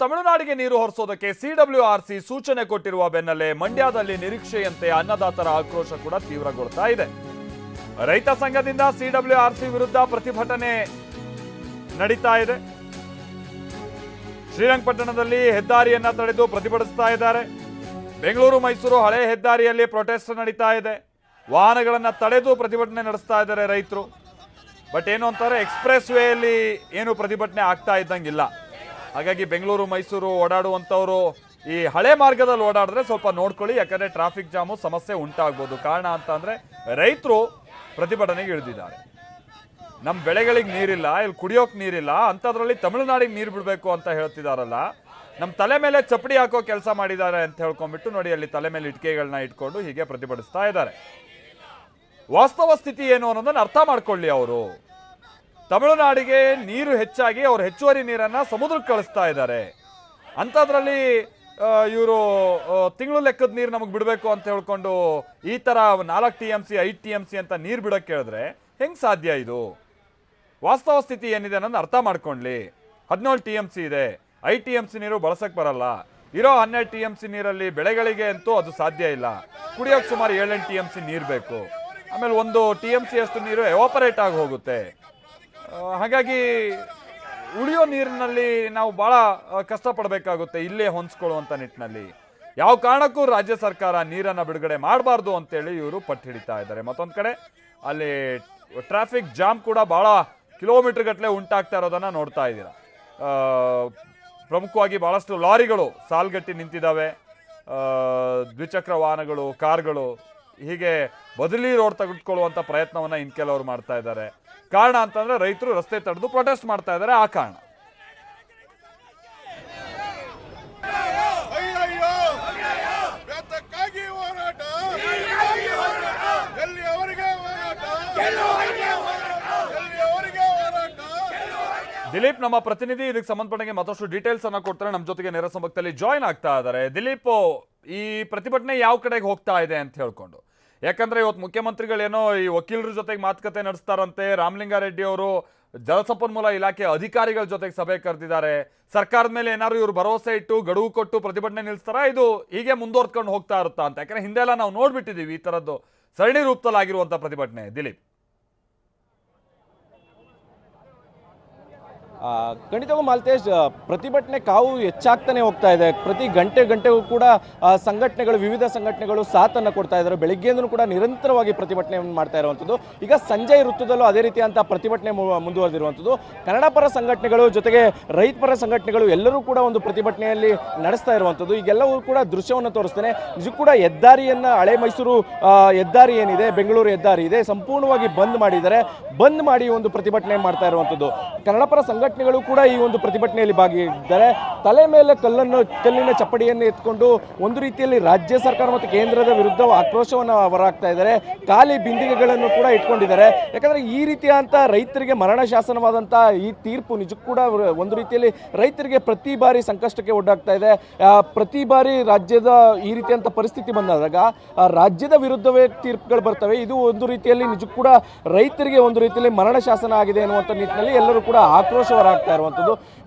ತಮಿಳುನಾಡಿಗೆ ನೀರು ಹೊರಿಸೋದಕ್ಕೆ ಸಿಡಬ್ಲ್ಯೂಆರ್ಸಿ ಸೂಚನೆ ಕೊಟ್ಟಿರುವ ಬೆನ್ನಲ್ಲೇ ಮಂಡ್ಯದಲ್ಲಿ ನಿರೀಕ್ಷೆಯಂತೆ ಅನ್ನದಾತರ ಆಕ್ರೋಶ ಕೂಡ ತೀವ್ರಗೊಳ್ತಾ ಇದೆ. ರೈತ ಸಂಘದಿಂದ ಸಿಡಬ್ಲ್ಯೂಆರ್ಸಿ ವಿರುದ್ಧ ಪ್ರತಿಭಟನೆ ನಡೀತಾ ಇದೆ. ಶ್ರೀರಂಗಪಟ್ಟಣದಲ್ಲಿ ಹೆದ್ದಾರಿಯನ್ನ ತಡೆದು ಪ್ರತಿಭಟಿಸ್ತಾ ಇದ್ದಾರೆ. ಬೆಂಗಳೂರು ಮೈಸೂರು ಹಳೆ ಹೆದ್ದಾರಿಯಲ್ಲಿ ಪ್ರೊಟೆಸ್ಟ್ ನಡೀತಾ ಇದೆ. ವಾಹನಗಳನ್ನ ತಡೆದು ಪ್ರತಿಭಟನೆ ನಡೆಸ್ತಾ ಇದ್ದಾರೆ ರೈತರು. ಬಟ್ ಏನು ಅಂತಾರೆ, ಎಕ್ಸ್ಪ್ರೆಸ್ ವೇಯಲ್ಲಿ ಏನು ಪ್ರತಿಭಟನೆ ಆಗ್ತಾ ಇದ್ದಂಗಿಲ್ಲ. ಹಾಗಾಗಿ ಬೆಂಗಳೂರು ಮೈಸೂರು ಓಡಾಡುವಂಥವ್ರು ಈ ಹಳೆ ಮಾರ್ಗದಲ್ಲಿ ಓಡಾಡಿದ್ರೆ ಸ್ವಲ್ಪ ನೋಡ್ಕೊಳ್ಳಿ, ಯಾಕಂದ್ರೆ ಟ್ರಾಫಿಕ್ ಜಾಮು ಸಮಸ್ಯೆ ಉಂಟಾಗ್ಬೋದು. ಕಾರಣ ಅಂತ ಅಂದ್ರೆ ರೈತರು ಪ್ರತಿಭಟನೆಗೆ ಇಳಿದಿದ್ದಾರೆ. ನಮ್ಮ ಬೆಳೆಗಳಿಗೆ ನೀರಿಲ್ಲ, ಇಲ್ಲಿ ಕುಡಿಯೋಕೆ ನೀರಿಲ್ಲ, ಅಂಥದ್ರಲ್ಲಿ ತಮಿಳುನಾಡಿಗೆ ನೀರು ಬಿಡಬೇಕು ಅಂತ ಹೇಳ್ತಿದಾರಲ್ಲ. ನಮ್ಮ ತಲೆ ಮೇಲೆ ಚಪ್ಪಡಿ ಹಾಕೋ ಕೆಲಸ ಮಾಡಿದ್ದಾರೆ ಅಂತ ಹೇಳ್ಕೊಂಡ್ಬಿಟ್ಟು ನೋಡಿ, ಅಲ್ಲಿ ತಲೆ ಮೇಲೆ ಇಟ್ಕೆಗಳನ್ನ ಇಟ್ಕೊಂಡು ಹೀಗೆ ಪ್ರತಿಭಟಿಸ್ತಾ ಇದ್ದಾರೆ. ವಾಸ್ತವ ಸ್ಥಿತಿ ಏನು ಅನ್ನೋದನ್ನ ಅರ್ಥ ಮಾಡ್ಕೊಳ್ಳಿ. ಅವರು ತಮಿಳುನಾಡಿಗೆ ನೀರು ಹೆಚ್ಚಾಗಿ ಅವ್ರು ಹೆಚ್ಚುವರಿ ನೀರನ್ನ ಸಮುದ್ರಕ್ಕೆ ಕಳಿಸ್ತಾ ಇದ್ದಾರೆ. ಅಂಥದ್ರಲ್ಲಿ ಇವರು ತಿಂಗಳು ಲೆಕ್ಕದ ನೀರು ನಮಗೆ ಬಿಡಬೇಕು ಅಂತ ಹೇಳ್ಕೊಂಡು ಈ ಥರ 4 TMC 5 TMC ಅಂತ ನೀರು ಬಿಡೋಕ್ಕೆ ಹೇಳಿದ್ರೆ ಹೆಂಗೆ ಸಾಧ್ಯ ಇದು? ವಾಸ್ತವ ಸ್ಥಿತಿ ಏನಿದೆ ಅನ್ನೋದು ಅರ್ಥ ಮಾಡ್ಕೊಳ್ಳಿ. 17 TMC ಇದೆ, 5 TMC ನೀರು ಬಳಸಕ್ಕೆ ಬರಲ್ಲ. ಇರೋ 12 TMC ನೀರಲ್ಲಿ ಬೆಳೆಗಳಿಗೆ ಅಂತೂ ಅದು ಸಾಧ್ಯ ಇಲ್ಲ. ಕುಡಿಯೋಕೆ ಸುಮಾರು 7-8 TMC ನೀರು ಬೇಕು. ಆಮೇಲೆ 1 TMC ಅಷ್ಟು ನೀರು ಎವಾಪರೇಟ್ ಆಗಿ ಹೋಗುತ್ತೆ. ಹಾಗಾಗಿ ಉಳಿಯೋ ನೀರಿನಲ್ಲಿ ನಾವು ಭಾಳ ಕಷ್ಟಪಡಬೇಕಾಗುತ್ತೆ ಇಲ್ಲೇ ಹೊಂದ್ಕೊಳ್ಳುವಂಥ ನಿಟ್ಟಿನಲ್ಲಿ. ಯಾವ ಕಾರಣಕ್ಕೂ ರಾಜ್ಯ ಸರ್ಕಾರ ನೀರನ್ನು ಬಿಡುಗಡೆ ಮಾಡಬಾರ್ದು ಅಂತೇಳಿ ಇವರು ಪಟ್ಟು ಹಿಡಿತಾ ಇದ್ದಾರೆ. ಮತ್ತೊಂದು ಕಡೆ ಅಲ್ಲಿ ಟ್ರಾಫಿಕ್ ಜಾಮ್ ಕೂಡ ಭಾಳ ಕಿಲೋಮೀಟರ್ ಗಟ್ಟಲೆ ಉಂಟಾಗ್ತಾ ಇರೋದನ್ನು ನೋಡ್ತಾ ಇದ್ದೀರಾ. ಪ್ರಮುಖವಾಗಿ ಭಾಳಷ್ಟು ಲಾರಿಗಳು ಸಾಲ್ಗಟ್ಟಿ ನಿಂತಿದ್ದಾವೆ. ದ್ವಿಚಕ್ರ ವಾಹನಗಳು, ಕಾರ್ಗಳು ಹೀಗೆ ಬದಲಿ ರೋಡ್ ತೆಗೆದುಕೊಳ್ಳುವಂಥ ಪ್ರಯತ್ನವನ್ನು ಇನ್ನು ಕೆಲವರು ಮಾಡ್ತಾ ಇದ್ದಾರೆ. ಕಾರಣ ಅಂತಂದ್ರೆ ರೈತರು ರಸ್ತೆ ತಡೆದು ಪ್ರೊಟೆಸ್ಟ್ ಮಾಡ್ತಾ ಇದ್ದಾರೆ. ಆ ಕಾರಣ ದಿಲೀಪ್ ನಮ್ಮ ಪ್ರತಿನಿಧಿ ಇದಕ್ಕೆ ಸಂಬಂಧಪಟ್ಟಂಗೆ ಮತ್ತಷ್ಟು ಡೀಟೇಲ್ಸ್ ಅನ್ನ ಕೊಡ್ತಾರೆ. ನಮ್ಮ ಜೊತೆಗೆ ನೇರ ಸಂಪರ್ಕದಲ್ಲಿ ಜಾಯಿನ್ ಆಗ್ತಾ ಇದ್ದಾರೆ. ದಿಲೀಪ್, ಈ ಪ್ರತಿಭಟನೆ ಯಾವ ಕಡೆಗೆ ಹೋಗ್ತಾ ಇದೆ ಅಂತ ಹೇಳ್ಕೊಂಡು, ಯಾಕಂದ್ರೆ ಇವತ್ತು ಮುಖ್ಯಮಂತ್ರಿಗಳೇನೋ ಈ ವಕೀಲರ ಜೊತೆಗೆ ಮಾತುಕತೆ ನಡೆಸ್ತಾರಂತೆ. ರಾಮಲಿಂಗಾರೆಡ್ಡಿ ಅವರು ಜಲಸಂಪನ್ಮೂಲ ಇಲಾಖೆ ಅಧಿಕಾರಿಗಳ ಜೊತೆಗೆ ಸಭೆ ಕರೆದಿದ್ದಾರೆ. ಸರ್ಕಾರದ ಮೇಲೆ ಏನಾದ್ರು ಇವರು ಭರವಸೆ ಇಟ್ಟು ಗಡುವು ಕೊಟ್ಟು ಪ್ರತಿಭಟನೆ ನಿಲ್ಲಿಸ್ತಾರ, ಇದು ಹೀಗೆ ಮುಂದುವರ್ಕೊಂಡು ಹೋಗ್ತಾ ಇರುತ್ತಾ ಅಂತ? ಯಾಕಂದ್ರೆ ಹಿಂದೆ ಎಲ್ಲ ನಾವು ನೋಡ್ಬಿಟ್ಟಿದೀವಿ ಈ ತರದ್ದು ಸರಣಿ ರೂಪದಲ್ಲಾಗಿರುವಂತ ಪ್ರತಿಭಟನೆ. ದಿಲೀಪ್, ಖಂಡಿತವಾಗೂ ಮಾಲ್ತೇಶ್, ಪ್ರತಿಭಟನೆ ಕಾವು ಹೆಚ್ಚಾಗ್ತಾನೆ ಹೋಗ್ತಾ ಇದೆ. ಪ್ರತಿ ಗಂಟೆಗೂ ಕೂಡ ಸಂಘಟನೆಗಳು, ವಿವಿಧ ಸಂಘಟನೆಗಳು ಸಾಥನ್ನು ಕೊಡ್ತಾ ಇದ್ದಾರೆ. ಬೆಳಿಗ್ಗೆಯಿಂದಲೂ ಕೂಡ ನಿರಂತರವಾಗಿ ಪ್ರತಿಭಟನೆಯನ್ನು ಮಾಡ್ತಾ ಇರುವಂಥದ್ದು. ಈಗ ಸಂಜೆ ಋತುದಲ್ಲೂ ಅದೇ ರೀತಿಯಂಥ ಪ್ರತಿಭಟನೆ ಮುಂದುವರೆದಿರುವಂಥದ್ದು. ಕನ್ನಡ ಪರ ಸಂಘಟನೆಗಳು ಜೊತೆಗೆ ರೈತ ಪರ ಸಂಘಟನೆಗಳು ಎಲ್ಲರೂ ಕೂಡ ಒಂದು ಪ್ರತಿಭಟನೆಯಲ್ಲಿ ನಡೆಸ್ತಾ ಇರುವಂಥದ್ದು. ಈಗೆಲ್ಲವೂ ಕೂಡ ದೃಶ್ಯವನ್ನು ತೋರಿಸ್ತೇನೆ. ನಿಜಕ್ಕೂ ಕೂಡ ಹೆದ್ದಾರಿಯನ್ನು, ಹಳೆ ಮೈಸೂರು ಹೆದ್ದಾರಿ ಏನಿದೆ, ಬೆಂಗಳೂರು ಹೆದ್ದಾರಿ ಇದೆ, ಸಂಪೂರ್ಣವಾಗಿ ಬಂದ್ ಮಾಡಿದ್ದಾರೆ. ಬಂದ್ ಮಾಡಿ ಒಂದು ಪ್ರತಿಭಟನೆ ಮಾಡ್ತಾ ಇರುವಂಥದ್ದು. ಕನ್ನಡ ಪರ ಸಂಘಟನೆಗಳು ಕೂಡ ಈ ಒಂದು ಪ್ರತಿಭಟನೆಯಲ್ಲಿ ಭಾಗಿಯಾಗಿದ್ದಾರೆ. ತಲೆ ಮೇಲೆ ಕಲ್ಲಿನ ಚಪ್ಪಡಿಯನ್ನು ಎತ್ಕೊಂಡು ಒಂದು ರೀತಿಯಲ್ಲಿ ರಾಜ್ಯ ಸರ್ಕಾರ ಮತ್ತು ಕೇಂದ್ರದ ವಿರುದ್ಧ ಆಕ್ರೋಶವನ್ನು ಹೊರಹಾಕ್ತಾ ಇದ್ದಾರೆ. ಖಾಲಿ ಬಿಂದಿಗೆಗಳನ್ನು ಕೂಡ ಇಟ್ಕೊಂಡಿದ್ದಾರೆ. ಯಾಕಂದ್ರೆ ಈ ರೀತಿಯಂತ ರೈತರಿಗೆ ಮರಣ ಶಾಸನವಾದಂಥ ಈ ತೀರ್ಪು ನಿಜಕ್ಕೂ ಕೂಡ ಒಂದು ರೀತಿಯಲ್ಲಿ ರೈತರಿಗೆ ಪ್ರತಿ ಬಾರಿ ಸಂಕಷ್ಟಕ್ಕೆ ಒಡ್ಡಾಗ್ತಾ ಇದೆ. ಪ್ರತಿ ಬಾರಿ ರಾಜ್ಯದ ಈ ರೀತಿಯಂತ ಪರಿಸ್ಥಿತಿ ಬಂದಾಗ ರಾಜ್ಯದ ವಿರುದ್ಧವೇ ತೀರ್ಪುಗಳು ಬರ್ತವೆ. ಇದು ಒಂದು ರೀತಿಯಲ್ಲಿ ನಿಜಕ್ಕೂ ಕೂಡ ರೈತರಿಗೆ ಒಂದು ರೀತಿಯಲ್ಲಿ ಮರಣ ಶಾಸನ ಆಗಿದೆ ಅನ್ನುವಂಥ ನಿಟ್ಟಿನಲ್ಲಿ ಎಲ್ಲರೂ ಕೂಡ ಆಕ್ರೋಶ ಹೊರಹಾಕ್ತಾ ಇರುವಂಥದ್ದು.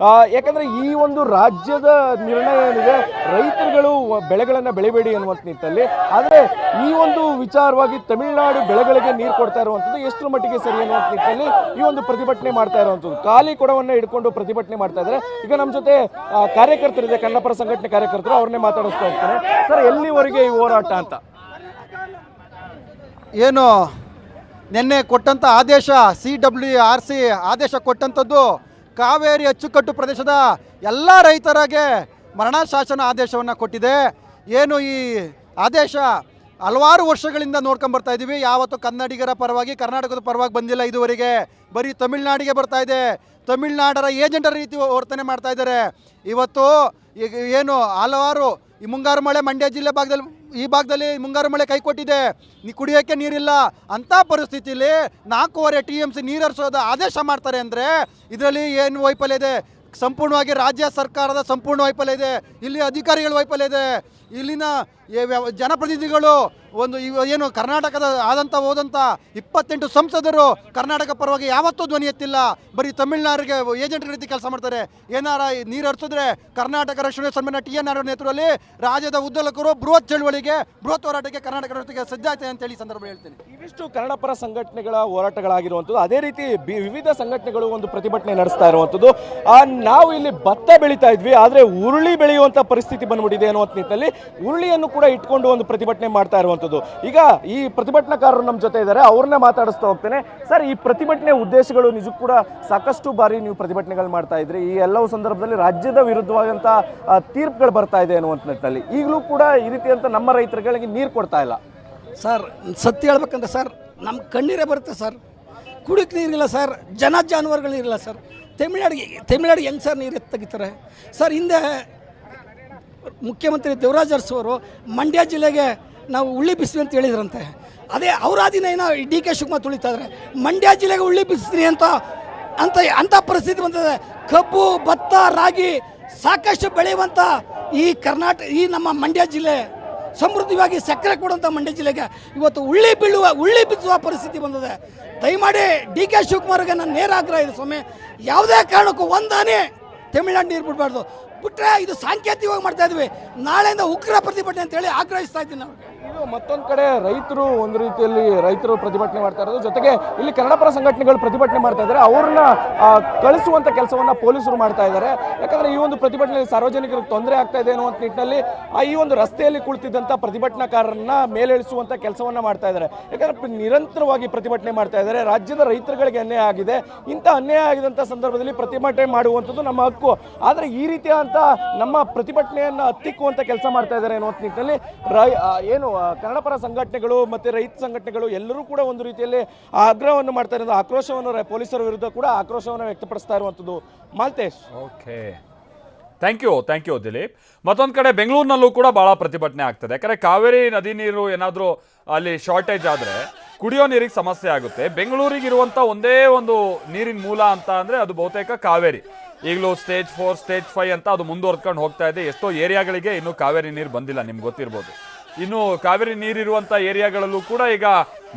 ಯಾಕಂದ್ರೆ ಈ ಒಂದು ರಾಜ್ಯದ ನಿರ್ಣಯ ಏನಿದೆ, ರೈತರುಗಳು ಬೆಳೆಗಳನ್ನು ಬೆಳಿಬೇಡಿ ಅನ್ನುವಂಥ ನಿಟ್ಟಿನಲ್ಲಿ, ಆದರೆ ಈ ಒಂದು ವಿಚಾರವಾಗಿ ತಮಿಳುನಾಡು ಬೆಳೆಗಳಿಗೆ ನೀರು ಕೊಡ್ತಾ ಇರುವಂಥದ್ದು ಎಷ್ಟರ ಮಟ್ಟಿಗೆ ಸರಿ ಅನ್ನುವಂಥ ನಿಟ್ಟಿನಲ್ಲಿ ಈ ಒಂದು ಪ್ರತಿಭಟನೆ ಮಾಡ್ತಾ ಇರುವಂಥದ್ದು. ಖಾಲಿ ಕೊಡವನ್ನು ಹಿಡ್ಕೊಂಡು ಪ್ರತಿಭಟನೆ ಮಾಡ್ತಾ ಇದ್ದಾರೆ. ಈಗ ನಮ್ಮ ಜೊತೆ ಕಾರ್ಯಕರ್ತರಿದೆ, ಕನ್ನಡ ಪರ ಸಂಘಟನೆ ಕಾರ್ಯಕರ್ತರು, ಅವ್ರನ್ನೇ ಮಾತಾಡಿಸ್ತಾ ಹೋಗ್ತಾರೆ. ಸರ್, ಎಲ್ಲಿವರೆಗೆ ಈ ಹೋರಾಟ ಅಂತ? ಏನು ನಿನ್ನೆ ಕೊಟ್ಟಂಥ ಆದೇಶ, CWRC ಆದೇಶ ಕೊಟ್ಟಂಥದ್ದು ಕಾವೇರಿ ಅಚ್ಚುಕಟ್ಟು ಪ್ರದೇಶದ ಎಲ್ಲ ರೈತರಿಗೆ ಮರಣ ಶಾಸನ ಆದೇಶವನ್ನು ಕೊಟ್ಟಿದೆ. ಏನು ಈ ಆದೇಶ ಹಲವಾರು ವರ್ಷಗಳಿಂದ ನೋಡ್ಕೊಂಬರ್ತಾ ಇದ್ದೀವಿ. ಯಾವತ್ತೂ ಕನ್ನಡಿಗರ ಪರವಾಗಿ, ಕರ್ನಾಟಕದ ಪರವಾಗಿ ಬಂದಿಲ್ಲ ಇದುವರೆಗೆ. ಬರೀ ತಮಿಳುನಾಡಿಗೆ ಬರ್ತಾ ಇದೆ. ತಮಿಳುನಾಡರ ಏಜೆಂಟರ ರೀತಿ ವರ್ತನೆ ಮಾಡ್ತಾ ಇದ್ದಾರೆ. ಇವತ್ತು ಈಗ ಏನು ಹಲವಾರು ಈ ಮುಂಗಾರು ಮಳೆ ಮಂಡ್ಯ ಜಿಲ್ಲೆ ಈ ಭಾಗದಲ್ಲಿ ಮುಂಗಾರು ಮಳೆ ಕೈ ಕೊಟ್ಟಿದೆ. ಕುಡಿಯೋಕ್ಕೆ ನೀರಿಲ್ಲ. ಅಂಥ ಪರಿಸ್ಥಿತಿಯಲ್ಲಿ 4.5 TMC ನೀರು ಹರಿಸೋದು ಆದೇಶ ಮಾಡ್ತಾರೆ ಅಂದರೆ ಇದರಲ್ಲಿ ಏನು ವೈಫಲ್ಯ ಇದೆ? ಸಂಪೂರ್ಣವಾಗಿ ರಾಜ್ಯ ಸರ್ಕಾರದ ಸಂಪೂರ್ಣ ವೈಫಲ್ಯ ಇದೆ. ಇಲ್ಲಿ ಅಧಿಕಾರಿಗಳ ವೈಫಲ್ಯ ಇದೆ. ಇಲ್ಲಿನ ಜನಪ್ರತಿನಿಧಿಗಳು ಒಂದು ಏನು ಕರ್ನಾಟಕದ ಹೋದಂಥ 28 ಸಂಸದರು ಕರ್ನಾಟಕ ಪರವಾಗಿ ಯಾವತ್ತೂ ಧ್ವನಿ ಎತ್ತಿಲ್ಲ. ಬರೀ ತಮಿಳುನಾಡಿಗೆ ಏಜೆಂಟ್ ರೀತಿ ಕೆಲಸ ಮಾಡ್ತಾರೆ. ಏನಾರ ನೀರು ಹರಿಸಿದ್ರೆ ಕರ್ನಾಟಕ ರಕ್ಷಣೆ ಸನ್ಮಾನ TNR ನೇತೃತ್ವದಲ್ಲಿ ರಾಜ್ಯದ ಉದ್ದಲಕರು ಬೃಹತ್ ಚಳುವಳಿಗೆ ಬೃಹತ್ ಹೋರಾಟಕ್ಕೆ ಕರ್ನಾಟಕ ರಾಜ್ಯಕ್ಕೆ ಸಜ್ಜಾಯ್ತೆ ಅಂತೇಳಿ ಸಂದರ್ಭ ಹೇಳ್ತೀನಿ. ಇವಿಷ್ಟು ಕನ್ನಡ ಪರ ಸಂಘಟನೆಗಳ ಹೋರಾಟಗಳಾಗಿರುವಂಥದ್ದು. ಅದೇ ರೀತಿ ವಿವಿಧ ಸಂಘಟನೆಗಳು ಒಂದು ಪ್ರತಿಭಟನೆ ನಡೆಸ್ತಾ ಇರುವಂಥದ್ದು. ನಾವು ಇಲ್ಲಿ ಭತ್ತ ಬೆಳೀತಾ ಇದ್ವಿ, ಆದರೆ ಉರುಳಿ ಬೆಳೆಯುವಂಥ ಪರಿಸ್ಥಿತಿ ಬಂದ್ಬಿಟ್ಟಿದೆ ಅನ್ನುವಂಥ ನಿಟ್ಟಿನಲ್ಲಿ ಉರುಳಿಯನ್ನು ಕೂಡ ಇಟ್ಕೊಂಡು ಒಂದು ಪ್ರತಿಭಟನೆ ಮಾಡ್ತಾ ಇರುವಂಥದ್ದು. ಈಗ ಈ ಪ್ರತಿಭಟನಾಕಾರರು ನಮ್ಮ ಜೊತೆ ಇದ್ದಾರೆ, ಅವ್ರನ್ನ ಮಾತಾಡಿಸ್ತಾ ಹೋಗ್ತೇನೆ. ಸರ್, ಈ ಪ್ರತಿಭಟನೆ ಉದ್ದೇಶಗಳು ನಿಜಕ್ಕೂ ಕೂಡ ಸಾಕಷ್ಟು ಬಾರಿ ನೀವು ಪ್ರತಿಭಟನೆಗಳು ಮಾಡ್ತಾ ಇದ್ರಿ. ಈ ಎಲ್ಲವೂ ಸಂದರ್ಭದಲ್ಲಿ ರಾಜ್ಯದ ವಿರುದ್ಧವಾದಂಥ ತೀರ್ಪುಗಳು ಬರ್ತಾ ಇದೆ ಅನ್ನುವಂಥ ನಿಟ್ಟಿನಲ್ಲಿ ಈಗಲೂ ಕೂಡ ಈ ರೀತಿಯಂತ ನಮ್ಮ ರೈತರುಗಳಿಗೆ ನೀರು ಕೊಡ್ತಾ ಇಲ್ಲ. ಸರ್, ಸತ್ಯ ಹೇಳ್ಬೇಕಂದ್ರೆ ಸರ್, ನಮ್ಮ ಕಣ್ಣೀರೇ ಬರುತ್ತೆ ಸರ್. ಕುಡಿಯೋಕ್ಕೆ ನೀರಿಲ್ಲ ಸರ್, ಜಾನುವಾರುಗಳು ನೀರಿಲ್ಲ ಸರ್. ತಮಿಳ್ನಾಡಿಗೆ ಹೆಂಗೆ ಸರ್ ನೀರು ತೆಗಿತಾರೆ ಸರ್? ಹಿಂದೆ ಮುಖ್ಯಮಂತ್ರಿ ದೇವರಾಜ್ ಅರಸು ಅವರು ಮಂಡ್ಯ ಜಿಲ್ಲೆಗೆ ನಾವು ಉಳ್ಳಿ ಬಿಸ್ವಿ ಅಂತ ಹೇಳಿದ್ರಂತೆ. ಅದೇ ಅವರಾದಿನ ಏನೋ DK ಶಿವಕುಮಾರ್ ತುಳಿತಾ ಇದ್ದಾರೆ. ಮಂಡ್ಯ ಜಿಲ್ಲೆಗೆ ಉಳ್ಳಿ ಬಿಸ್ತೀನಿ ಅಂತ ಪರಿಸ್ಥಿತಿ ಬಂದಿದೆ. ಕಬ್ಬು, ಭತ್ತ, ರಾಗಿ ಸಾಕಷ್ಟು ಬೆಳೆಯುವಂಥ ಈ ನಮ್ಮ ಮಂಡ್ಯ ಜಿಲ್ಲೆ ಸಮೃದ್ಧವಾಗಿ ಸಕ್ಕರೆ ಕೊಡುವಂಥ ಮಂಡ್ಯ ಜಿಲ್ಲೆಗೆ ಇವತ್ತು ಉಳ್ಳಿ ಬಿಚ್ಚುವ ಪರಿಸ್ಥಿತಿ ಬಂದಿದೆ. ದಯಮಾಡಿ DK ಶಿವಕುಮಾರ್ಗೆ ನನ್ನ ನೇರ ಆಗ್ರಹ ಇದೆ ಸ್ವಾಮಿ, ಯಾವುದೇ ಕಾರಣಕ್ಕೂ ಒಂದಾನೆ ತಮಿಳ್ನಾಡು ನೀರು ಬಿಡಬಾರ್ದು. ಬಿಟ್ಟರೆ ಇದು ಸಾಂಕೇತಿಕವಾಗಿ ಮಾಡ್ತಾ ಇದ್ವಿ. ನಾಳೆಯಿಂದ ಉಗ್ರ ಪ್ರತಿಭಟನೆ ಅಂತೇಳಿ ಆಗ್ರಹಿಸ್ತಾ ಇದ್ದೀನಿ ನಾವು. ಇದು ಮತ್ತೊಂದು ಕಡೆ ಒಂದು ರೀತಿಯಲ್ಲಿ ರೈತರು ಪ್ರತಿಭಟನೆ ಮಾಡ್ತಾ ಇರೋದು, ಜೊತೆಗೆ ಇಲ್ಲಿ ಕನ್ನಡ ಪರ ಸಂಘಟನೆಗಳು ಪ್ರತಿಭಟನೆ ಮಾಡ್ತಾ ಇದ್ದಾರೆ. ಅವ್ರನ್ನ ಕಳಿಸುವಂಥ ಕೆಲಸವನ್ನ ಪೊಲೀಸರು ಮಾಡ್ತಾ ಇದ್ದಾರೆ. ಯಾಕಂದ್ರೆ ಈ ಒಂದು ಪ್ರತಿಭಟನೆ ಸಾರ್ವಜನಿಕರಿಗೆ ತೊಂದರೆ ಆಗ್ತಾ ಇದೆ ಅನ್ನುವಂಥ ನಿಟ್ಟಿನಲ್ಲಿ ಈ ಒಂದು ರಸ್ತೆಯಲ್ಲಿ ಕುಳಿತಿದ್ದಂಥ ಪ್ರತಿಭಟನಾಕಾರರನ್ನ ಮೇಲೆಳಿಸುವಂಥ ಕೆಲಸವನ್ನ ಮಾಡ್ತಾ ಇದ್ದಾರೆ. ಯಾಕಂದ್ರೆ ನಿರಂತರವಾಗಿ ಪ್ರತಿಭಟನೆ ಮಾಡ್ತಾ ಇದ್ದಾರೆ. ರಾಜ್ಯದ ರೈತರುಗಳಿಗೆ ಅನ್ಯಾಯ ಆಗಿದೆ. ಇಂಥ ಅನ್ಯಾಯ ಆಗಿದಂಥ ಸಂದರ್ಭದಲ್ಲಿ ಪ್ರತಿಭಟನೆ ಮಾಡುವಂಥದ್ದು ನಮ್ಮ ಹಕ್ಕು. ಆದರೆ ಈ ರೀತಿಯಾದಂಥ ನಮ್ಮ ಪ್ರತಿಭಟನೆಯನ್ನು ಹತ್ತಿಕ್ಕುವಂಥ ಕೆಲಸ ಮಾಡ್ತಾ ಇದ್ದಾರೆ ಅನ್ನುವಂಥ ನಿಟ್ಟಿನಲ್ಲಿ ಏನು ಕನ್ನಡ ಪರ ಸಂಘಟನೆಗಳು ಮತ್ತು ರೈತ ಸಂಘಟನೆಗಳು ಎಲ್ಲರೂ ಕೂಡ ಒಂದು ರೀತಿಯಲ್ಲಿ ಆಗ್ರಹವನ್ನು ಮಾಡ್ತಾ ಇರೋದು, ಆಕ್ರೋಶವನ್ನು ಪೊಲೀಸರ ವಿರುದ್ಧ ಕೂಡ ಆಕ್ರೋಶವನ್ನು ವ್ಯಕ್ತಪಡಿಸ್ತಾ ಇರುವಂಥದ್ದು. Maltesh. Okay, thank you Dilip. ಮತ್ತೊಂದು ಕಡೆ ಬೆಂಗಳೂರಿನಲ್ಲೂ ಕೂಡ ಭಾಳ ಪ್ರತಿಭಟನೆ ಆಗ್ತದೆ. ಯಾಕಂದರೆ ಕಾವೇರಿ ನದಿ ನೀರು ಏನಾದರೂ ಅಲ್ಲಿ ಶಾರ್ಟೇಜ್ ಆದರೆ ಕುಡಿಯೋ ನೀರಿಗೆ ಸಮಸ್ಯೆ ಆಗುತ್ತೆ. ಬೆಂಗಳೂರಿಗೆ ಇರುವಂಥ ಒಂದೇ ಒಂದು ನೀರಿನ ಮೂಲ ಅಂತ ಅಂದರೆ ಅದು ಬಹುತೇಕ ಕಾವೇರಿ. ಈಗಲೂ ಸ್ಟೇಜ್ 4, ಸ್ಟೇಜ್ 5 ಅಂತ ಅದು ಮುಂದುವರ್ಕೊಂಡು ಹೋಗ್ತಾ ಇದೆ. ಎಷ್ಟೋ ಏರಿಯಾಗಳಿಗೆ ಇನ್ನೂ ಕಾವೇರಿ ನೀರು ಬಂದಿಲ್ಲ, ನಿಮ್ಗೆ ಗೊತ್ತಿರ್ಬೋದು. ಇನ್ನು ಕಾವೇರಿ ನೀರಿರುವಂಥ ಏರಿಯಾಗಳಲ್ಲೂ ಕೂಡ ಈಗ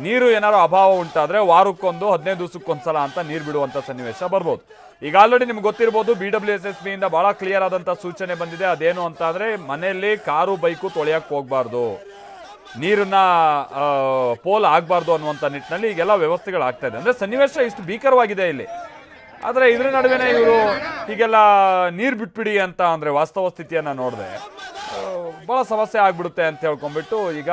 ನೀರು ಏನಾದ್ರು ಅಭಾವ ಉಂಟಾದರೆ ವಾರಕ್ಕೊಂದು 15 ದಿವಸಕ್ಕೊಂದ್ಸಲ ಅಂತ ನೀರು ಬಿಡುವಂಥ ಸನ್ನಿವೇಶ ಬರ್ಬೋದು. ಈಗ ಆಲ್ರೆಡಿ ನಿಮ್ಗೆ ಗೊತ್ತಿರ್ಬೋದು, BWSSB ಇಂದ ಭಾಳ ಕ್ಲಿಯರ್ ಆದಂಥ ಸೂಚನೆ ಬಂದಿದೆ. ಅದೇನು ಅಂತ ಅಂದರೆ ಮನೆಯಲ್ಲಿ ಕಾರು ಬೈಕು ತೊಳೆಯಕ್ಕೆ ಹೋಗಬಾರ್ದು, ನೀರನ್ನ ಪೋಲ್ ಆಗಬಾರ್ದು ಅನ್ನುವಂಥ ನಿಟ್ಟಿನಲ್ಲಿ ಈಗೆಲ್ಲ ವ್ಯವಸ್ಥೆಗಳಾಗ್ತಾ ಇದೆ. ಅಂದರೆ ಸನ್ನಿವೇಶ ಇಷ್ಟು ಭೀಕರವಾಗಿದೆ ಇಲ್ಲಿ. ಆದರೆ ಇದ್ರ ನಡುವೆನೇ ಇವರು ಹೀಗೆಲ್ಲ ನೀರು ಬಿಟ್ಬಿಡಿ ಅಂತ ಅಂದರೆ ವಾಸ್ತವ ಸ್ಥಿತಿಯನ್ನು ನೋಡಿದ್ರೆ ಭಾಳ ಸಮಸ್ಯೆ ಆಗಿಬಿಡುತ್ತೆ ಅಂತ ಹೇಳ್ಕೊಂಡ್ಬಿಟ್ಟು ಈಗ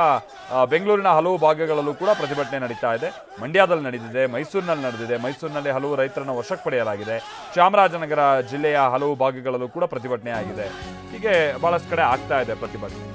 ಬೆಂಗಳೂರಿನ ಹಲವು ಭಾಗಗಳಲ್ಲೂ ಕೂಡ ಪ್ರತಿಭಟನೆ ನಡೀತಾ ಇದೆ. ಮಂಡ್ಯದಲ್ಲಿ ನಡೆದಿದೆ, ಮೈಸೂರಿನಲ್ಲಿ ನಡೆದಿದೆ. ಮೈಸೂರಿನಲ್ಲಿ ಹಲವು ರೈತರನ್ನು ವಶಕ್ಕೆ ಪಡೆಯಲಾಗಿದೆ. ಚಾಮರಾಜನಗರ ಜಿಲ್ಲೆಯ ಹಲವು ಭಾಗಗಳಲ್ಲೂ ಕೂಡ ಪ್ರತಿಭಟನೆ ಆಗಿದೆ. ಹೀಗೆ ಭಾಳಷ್ಟು ಕಡೆ ಆಗ್ತಾ ಇದೆ ಪ್ರತಿಭಟನೆ.